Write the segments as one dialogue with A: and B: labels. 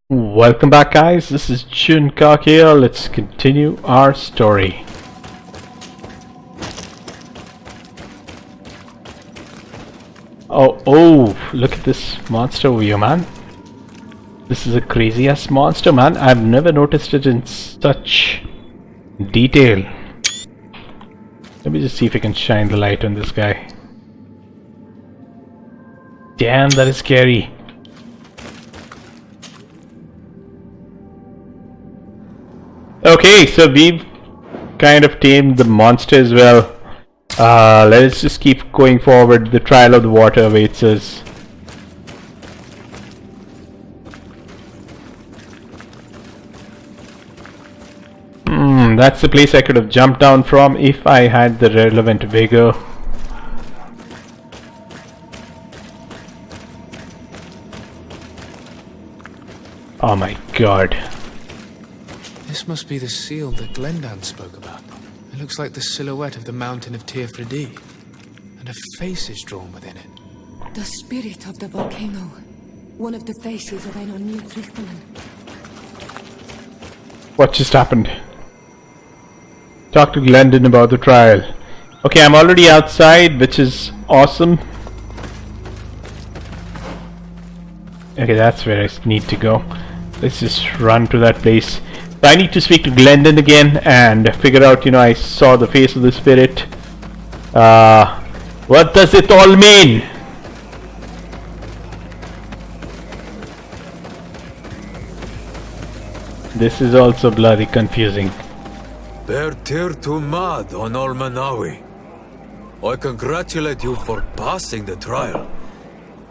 A: Welcome back, guys. This is Junkak here. Let's continue our story. Oh, look at this monster over here, man. This is a crazy ass monster, man. I've never noticed it in such detail. Let me just see if I can shine the light on this guy. Damn, that is scary. Okay, so we've kind of tamed the monster as well. Let's just keep going forward. The trial of the water awaits us. That's the place I could have jumped down from if I had the relevant vigor. Oh my god.
B: This must be the seal that Glendan spoke about. It looks like the silhouette of the mountain of Tirfredi, and a face is drawn within it.
C: The spirit of the volcano. One of the faces of Einar Frichtman.
A: What just happened? Talk to Glendon about the trial. Okay, I'm already outside, which is awesome. Okay, that's where I need to go. Let's just run to that place. I need to speak to Glendon again and figure out, I saw the face of the spirit. What does it all mean? This is also bloody confusing.
D: Bertir to mad on Ormanawi. I congratulate you for passing the trial.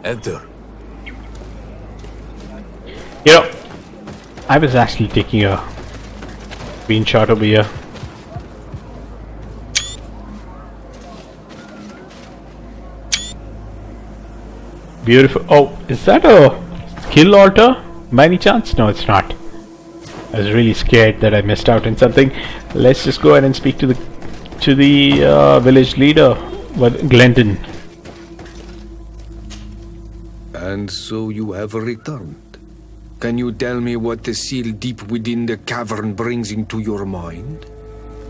D: Enter.
A: I was actually taking a screenshot over here. Beautiful. Oh, is that a skill altar? By any chance? No, it's not. I was really scared that I missed out on something. Let's just go ahead and speak to the village leader, Glendon.
E: And so you have returned. Can you tell me what the seal deep within the cavern brings into your mind?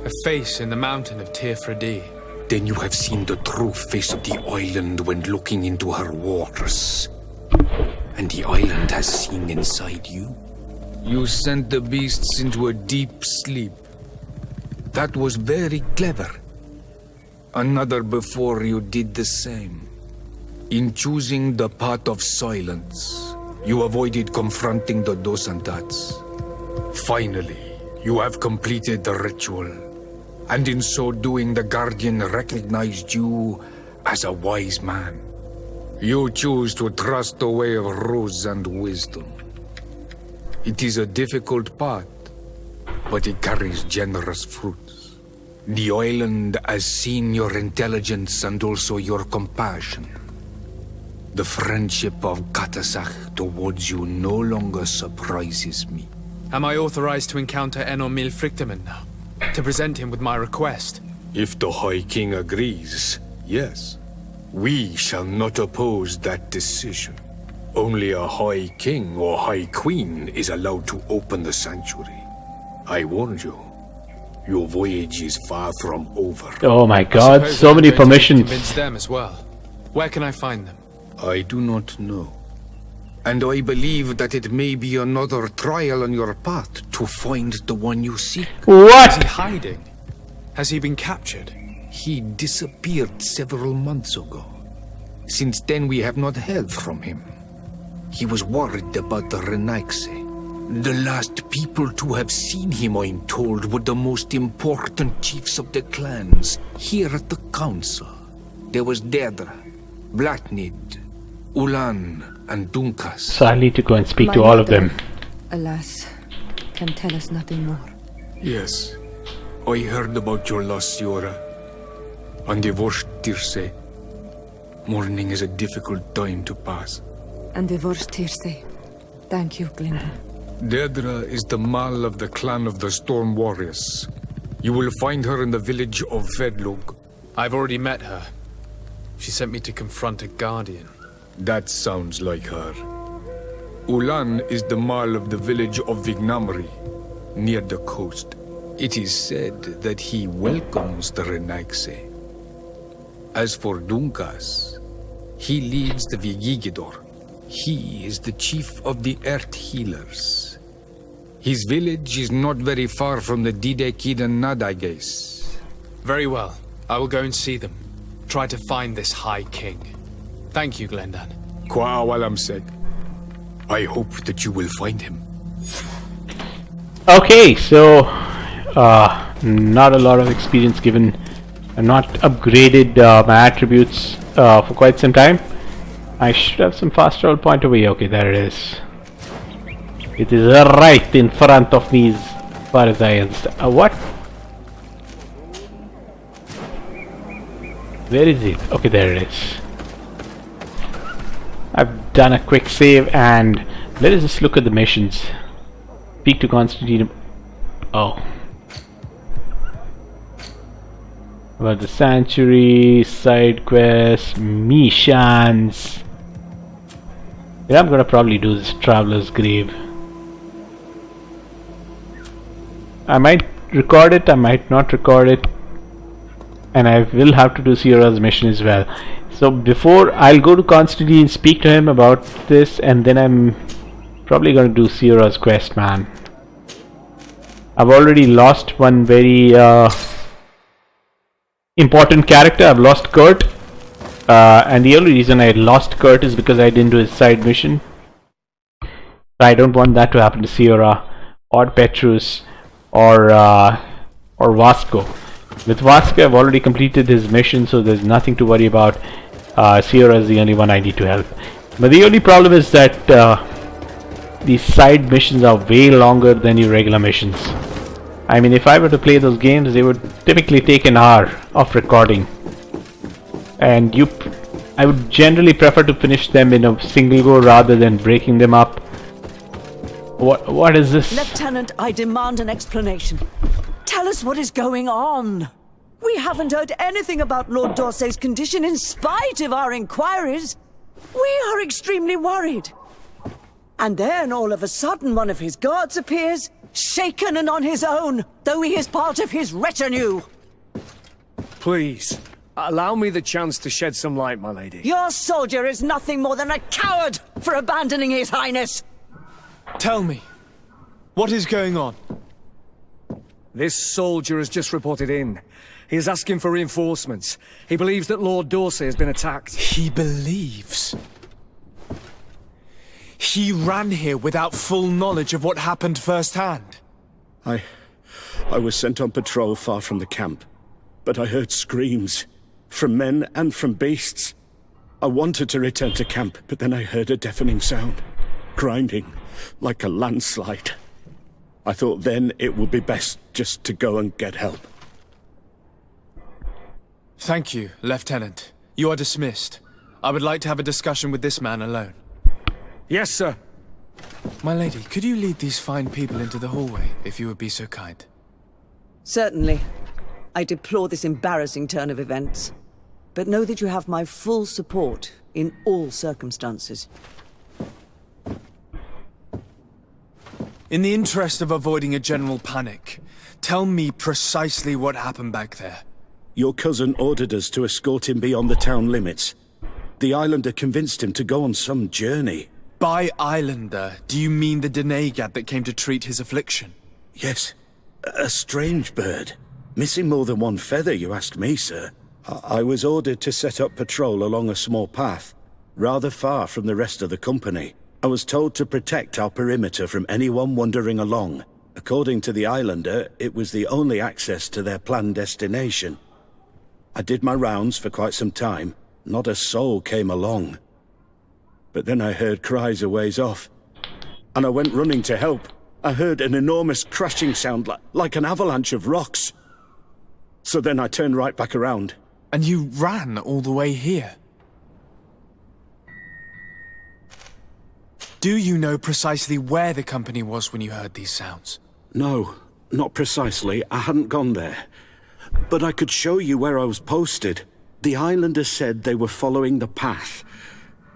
B: A face in the mountain of Tirfredi.
E: Then you have seen the true face of the island when looking into her waters. And the island has seen inside you. You sent the beasts into a deep sleep. That was very clever. Another before you did the same. In choosing the path of silence, you avoided confronting the Dosantats. Finally, you have completed the ritual. And in so doing, the Guardian recognized you as a wise man. You choose to trust the way of rules and wisdom. It is a difficult path, but it carries generous fruits. The island has seen your intelligence and also your compassion. The friendship of Katasach towards you no longer surprises me.
B: Am I authorized to encounter Einar Frichtman now? To present him with my request?
E: If the High King agrees, yes. We shall not oppose that decision. Only a High King or High Queen is allowed to open the sanctuary. I warned you. Your voyage is far from over.
A: Oh my god, so many permissions.
B: Convince them as well. Where can I find them?
E: I do not know. And I believe that it may be another trial on your path to find the one you seek.
A: What?
B: Is he hiding? Has he been captured?
E: He disappeared several months ago. Since then we have not heard from him. He was worried about the Renaigse. The last people to have seen him, I'm told, were the most important chiefs of the clans here at the council. There was Deirdre, Blatnid, Ulan, and Dunkas.
A: So I need to go and speak to all of them.
C: Alas, can tell us nothing more.
E: Yes, I heard about your loss, Siora. And the Vorst Tirse. Mourning is a difficult time to pass.
C: And the Vorst Tirse. Thank you, Glendon.
E: Deirdre is the Mal of the clan of the Storm Warriors. You will find her in the village of Vedlug.
B: I've already met her. She sent me to confront a guardian.
E: That sounds like her. Ulan is the mall of the village of Vignamri, near the coast. It is said that he welcomes the Renaigse. As for Dunkas, he leads the Vigigidor. He is the chief of the Earth Healers. His village is not very far from the Didekidan Nadaiges.
B: Very well. I will go and see them. Try to find this High King. Thank you, Glendan.
E: Kwa'awalamseg. I hope that you will find him.
A: Okay, so not a lot of experience given. I'm not upgraded my attributes for quite some time. I should have some fast travel point away. Okay, there it is. It is right in front of me as far as I understand. What? Where is it? Okay, there it is. I've done a quick save and let us just look at the missions. Speak to Constantin. Oh. About the sanctuary, side quest, missions. Yeah, I'm gonna probably do this traveler's grave. I might record it, I might not record it, and I will have to do Sierra's mission as well. So before I'll go to Constantine and speak to him about this, and then I'm probably going to do Sierra's quest, man. I've already lost one very important character. I've lost Kurt, and the only reason I lost Kurt is because I didn't do his side mission. I don't want that to happen to Sierra or Petrus or Vasco. With Vasco, I've already completed his mission, so there's nothing to worry about. Sierra is the only one I need to help. But the only problem is that these side missions are way longer than your regular missions. I mean, if I were to play those games, they would typically take an hour of recording. And I would generally prefer to finish them in a single go rather than breaking them up. What is this?
F: Lieutenant, I demand an explanation. Tell us what is going on. We haven't heard anything about Lord D'Orsay's condition in spite of our inquiries. We are extremely worried. And then all of a sudden one of his guards appears, shaken and on his own, though he is part of his retinue.
G: Please, allow me the chance to shed some light, my lady.
F: Your soldier is nothing more than a coward for abandoning his highness.
B: Tell me, what is going on?
G: This soldier has just reported in. He is asking for reinforcements. He believes that Lord D'Orsay has been attacked.
B: He believes? He ran here without full knowledge of what happened firsthand.
H: I was sent on patrol far from the camp, but I heard screams, from men and from beasts. I wanted to return to camp, but then I heard a deafening sound, grinding, like a landslide. I thought then it would be best just to go and get help.
B: Thank you, Lieutenant. You are dismissed. I would like to have a discussion with this man alone.
G: Yes, sir.
B: My lady, could you lead these fine people into the hallway, if you would be so kind?
F: Certainly. I deplore this embarrassing turn of events. But know that you have my full support in all circumstances.
B: In the interest of avoiding a general panic, tell me precisely what happened back there.
H: Your cousin ordered us to escort him beyond the town limits. The islander convinced him to go on some journey.
B: By islander, do you mean the Denegad that came to treat his affliction?
H: Yes, a strange bird. Missing more than one feather, you ask me, sir. I was ordered to set up patrol along a small path, rather far from the rest of the company. I was told to protect our perimeter from anyone wandering along. According to the islander, it was the only access to their planned destination. I did my rounds for quite some time. Not a soul came along. But then I heard cries a ways off, and I went running to help. I heard an enormous crashing sound like an avalanche of rocks. So then I turned right back around.
B: And you ran all the way here? Do you know precisely where the company was when you heard these sounds?
H: No, not precisely. I hadn't gone there. But I could show you where I was posted. The islander said they were following the path,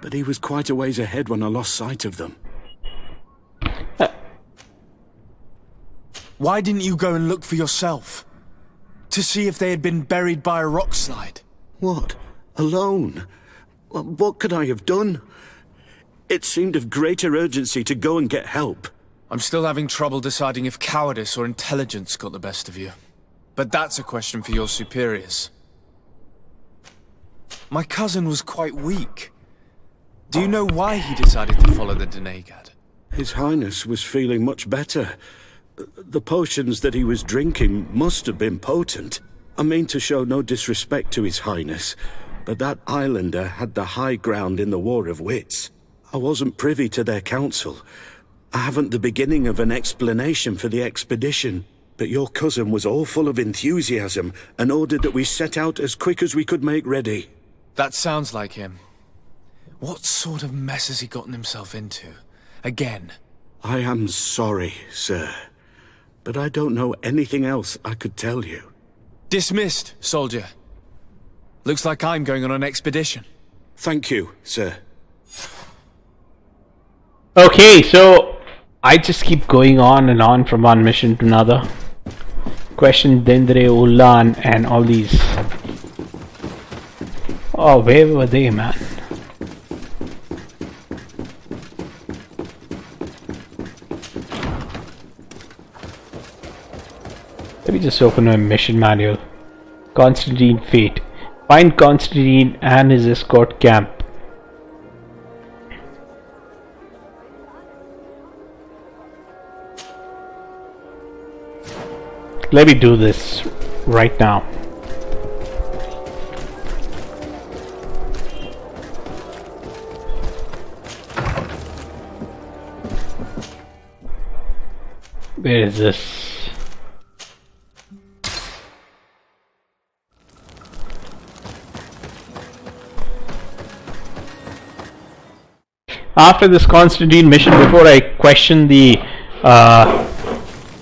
H: but he was quite a ways ahead when I lost sight of them.
B: Why didn't you go and look for yourself? To see if they had been buried by a rock slide?
H: What? Alone? What could I have done? It seemed of greater urgency to go and get help.
B: I'm still having trouble deciding if cowardice or intelligence got the best of you. But that's a question for your superiors. My cousin was quite weak. Do you know why he decided to follow the Denegad?
H: His Highness was feeling much better. The potions that he was drinking must have been potent. I mean to show no disrespect to His Highness, but that islander had the high ground in the War of Wits. I wasn't privy to their counsel. I haven't the beginning of an explanation for the expedition, but your cousin was all full of enthusiasm and ordered that we set out as quick as we could make ready.
B: That sounds like him. What sort of mess has he gotten himself into? Again?
H: I am sorry, sir, but I don't know anything else I could tell you.
B: Dismissed, soldier. Looks like I'm going on an expedition.
H: Thank you, sir.
A: Okay, so I just keep going on and on from one mission to another. Question Dendre, Ulan, and all these. Oh, where were they, man? Let me just open my mission manual. Constantin fate. Find Constantin and his escort camp. Let me do this right now. Where is this? After this Constantine mission, before I question the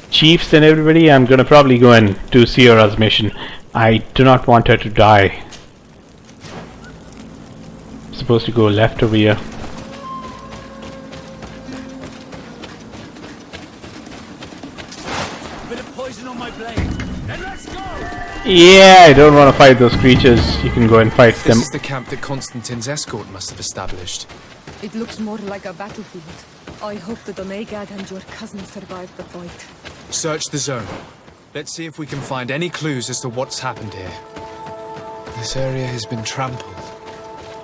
A: chiefs and everybody, I'm gonna probably go and do Sierra's mission. I do not want her to die. I'm supposed to go left over here.
G: Bit of poison on my blade. Then let's go!
A: Yeah, I don't want to fight those creatures. You can go and fight them.
B: This is the camp that Constantin's escort must have established.
C: It looks more like a battlefield. I hope the Donegad and your cousin survived the fight.
B: Search the zone. Let's see if we can find any clues as to what's happened here. This area has been trampled.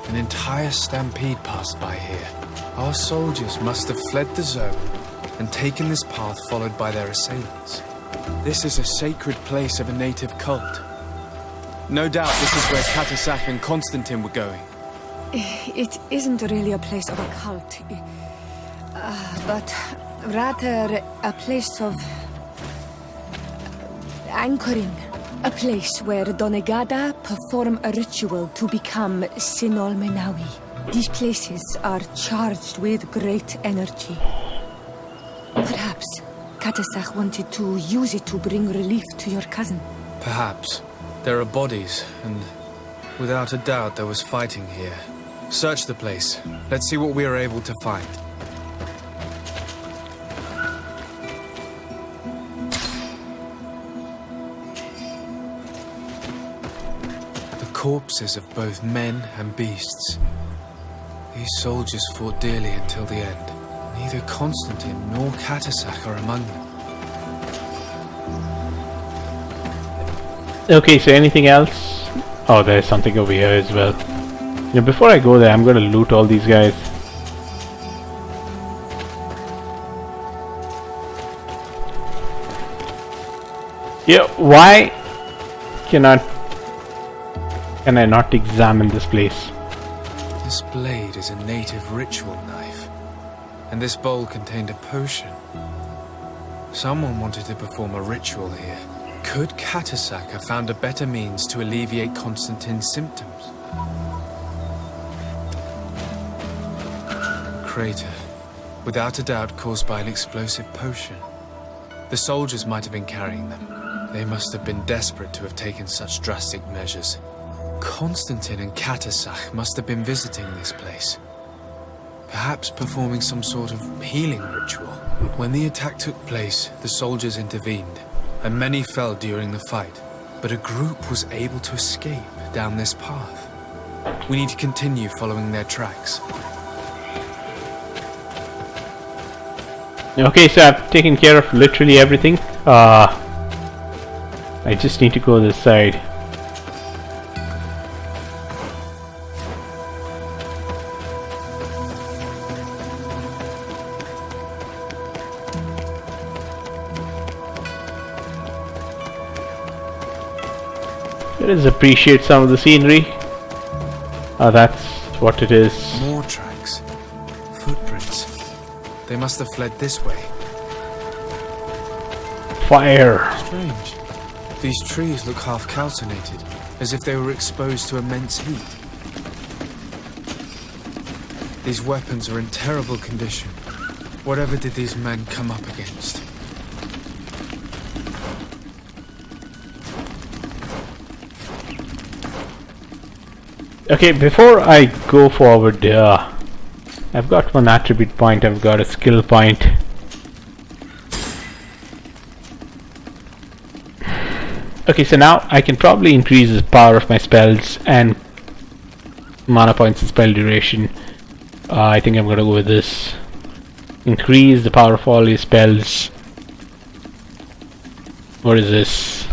B: An entire stampede passed by here. Our soldiers must have fled the zone and taken this path followed by their assailants. This is a sacred place of a native cult. No doubt this is where Katasak and Constantin were going.
C: It isn't really a place of a cult, but rather a place of anchoring. A place where Donegada perform a ritual to become Sinol Menawi. These places are charged with great energy. Perhaps Katasak wanted to use it to bring relief to your cousin.
B: Perhaps. There are bodies, and without a doubt there was fighting here. Search the place. Let's see what we are able to find. The corpses of both men and beasts. These soldiers fought dearly until the end. Neither Constantin nor Katasak are among them.
A: Okay, so anything else? Oh, there's something over here as well. You know, before I go there, I'm gonna loot all these guys. Yeah, why can I not examine this place?
B: This blade is a native ritual knife, and this bowl contained a potion. Someone wanted to perform a ritual here. Could Katasak have found a better means to alleviate Constantin's symptoms? Crater, without a doubt caused by an explosive potion. The soldiers might have been carrying them. They must have been desperate to have taken such drastic measures. Constantin and Katasak must have been visiting this place. Perhaps performing some sort of healing ritual. When the attack took place, the soldiers intervened, and many fell during the fight. But a group was able to escape down this path. We need to continue following their tracks.
A: Okay, so I've taken care of literally everything. I just need to go this side. Let us appreciate some of the scenery. That's what it is.
B: More tracks. Footprints. They must have fled this way.
A: Fire.
B: Strange. These trees look half calcinated, as if they were exposed to immense heat. These weapons are in terrible condition. Whatever did these men come up against?
A: Okay, before I go forward, I've got one attribute point, I've got a skill point. Okay, so now I can probably increase the power of my spells and mana points and spell duration. I think I'm gonna go with this. Increase the power of all your spells. What is this?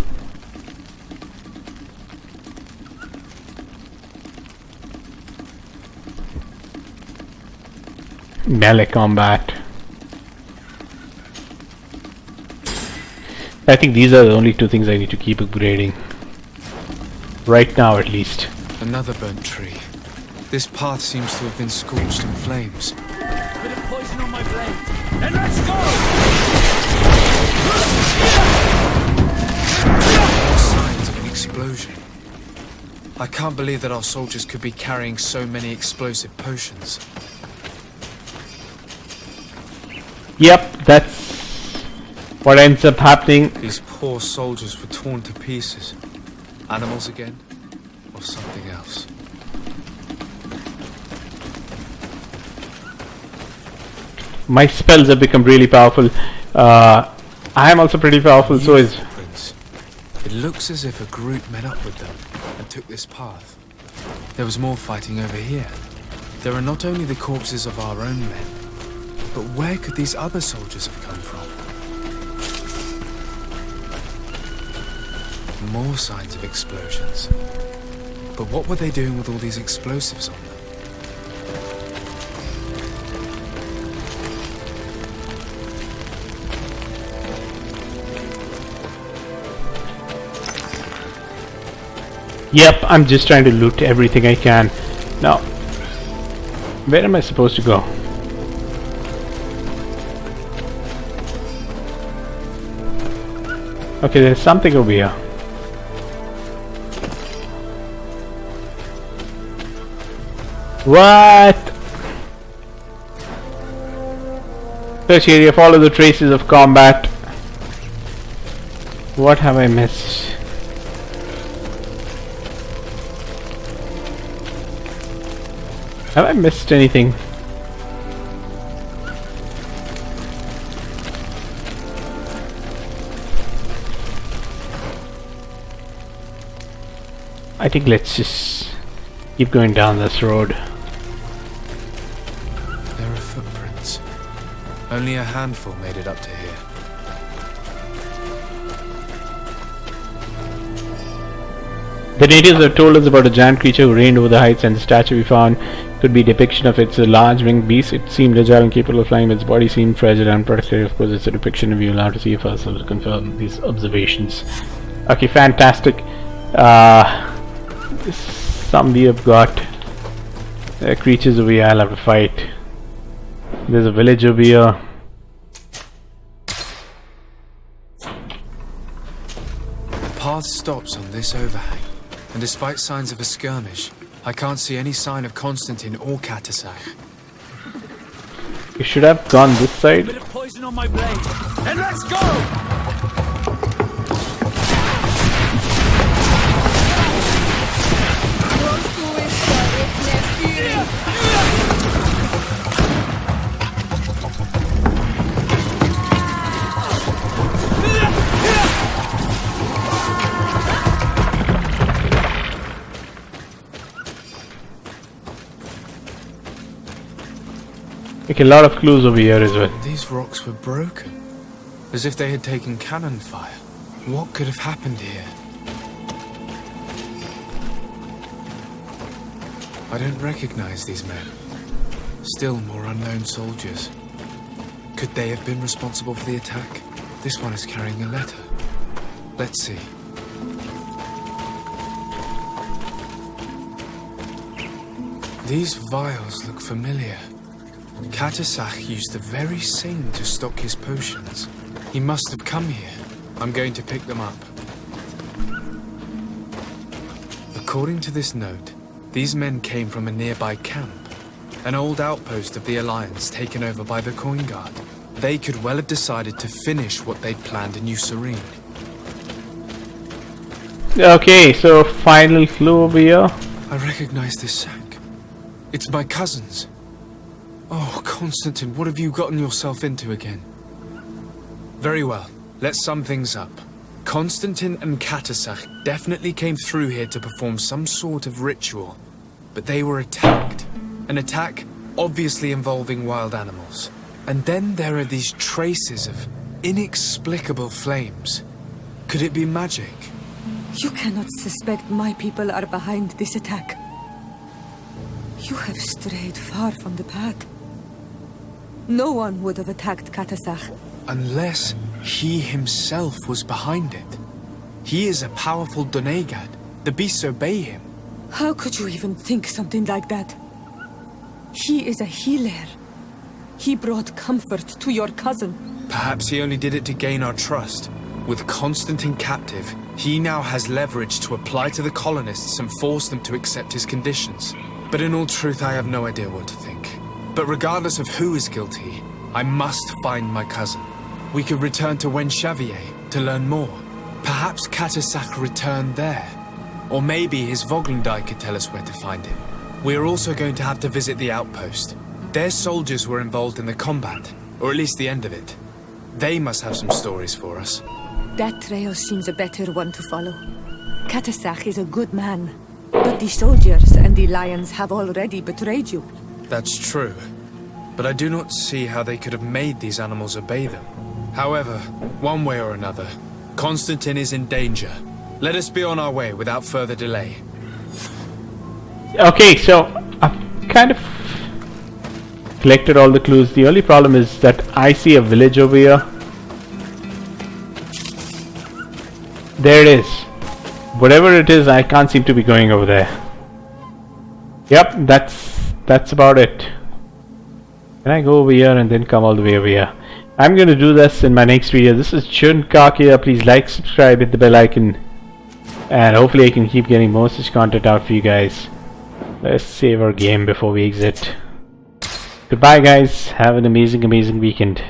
A: Melee combat. I think these are the only two things I need to keep upgrading. Right now, at least.
B: Another burnt tree. This path seems to have been scorched in flames.
G: Bit of poison on my blade. And let's go!
B: More signs of an explosion. I can't believe that our soldiers could be carrying so many explosive potions.
A: Yep, that's what ends up happening.
B: These poor soldiers were torn to pieces. Animals again? Or something else?
A: My spells have become really powerful. I am also pretty powerful, so is...
B: Footprints. It looks as if a group met up with them and took this path. There was more fighting over here. There are not only the corpses of our own men, but where could these other soldiers have come from? More signs of explosions. But what were they doing with all these explosives on them?
A: Yep, I'm just trying to loot everything I can. Now, where am I supposed to go? Okay, there's something over here. What? Search area, follow the traces of combat. What have I missed? Have I missed anything? I think let's just keep going down this road.
B: There are footprints. Only a handful made it up to here.
A: The natives have told us about a giant creature who reigned over the heights, and the statue we found could be a depiction of its large winged beast. It seemed agile and capable of flying, but its body seemed fragile and unprotected. Of course, it's a depiction, and we will have to see if ourselves confirm these observations. Okay, fantastic. Some we have got creatures over here I'll have to fight. There's a village over here.
B: The path stops on this overhang, and despite signs of a skirmish, I can't see any sign of Constantin or Katasach.
A: You should have gone this side.
G: Bit of poison on my blade. And let's go!
A: Okay, a lot of clues over here as well.
B: These rocks were broken, as if they had taken cannon fire. What could have happened here? I don't recognize these men. Still more unknown soldiers. Could they have been responsible for the attack? This one is carrying a letter. Let's see. These vials look familiar. Katasach used the very same to stock his potions. He must have come here. I'm going to pick them up. According to this note, these men came from a nearby camp, an old outpost of the Alliance taken over by the Coin Guard. They could well have decided to finish what they'd planned in New Serene.
A: Okay, so final clue over here.
B: I recognize this sack. It's my cousin's. Oh, Constantin, what have you gotten yourself into again? Very well, let's sum things up. Constantin and Katasach definitely came through here to perform some sort of ritual, but they were attacked. An attack obviously involving wild animals. And then there are these traces of inexplicable flames. Could it be magic?
C: You cannot suspect my people are behind this attack. You have strayed far from the path. No one would have attacked Katasach.
B: Unless he himself was behind it. He is a powerful Donegad. The beasts obey him.
C: How could you even think something like that? He is a healer. He brought comfort to your cousin.
B: Perhaps he only did it to gain our trust. With Constantin captive, he now has leverage to apply to the colonists and force them to accept his conditions. But in all truth, I have no idea what to think. But regardless of who is guilty, I must find my cousin. We could return to Wen Xavier to learn more. Perhaps Katasach returned there. Or maybe his Voglendai could tell us where to find him. We are also going to have to visit the outpost. Their soldiers were involved in the combat, or at least the end of it. They must have some stories for us.
C: That trail seems a better one to follow. Katasach is a good man, but the soldiers and the lions have already betrayed you.
B: That's true. But I do not see how they could have made these animals obey them. However, one way or another, Constantin is in danger. Let us be on our way without further delay.
A: Okay, so I've kind of collected all the clues. The only problem is that I see a village over here. There it is. Whatever it is, I can't seem to be going over there. Yep, that's about it. Can I go over here and then come all the way over here? I'm going to do this in my next video. This is Chunkakia. Please like, subscribe, hit the bell icon. And hopefully I can keep getting more such content out for you guys. Let's save our game before we exit. Goodbye guys. Have an amazing weekend.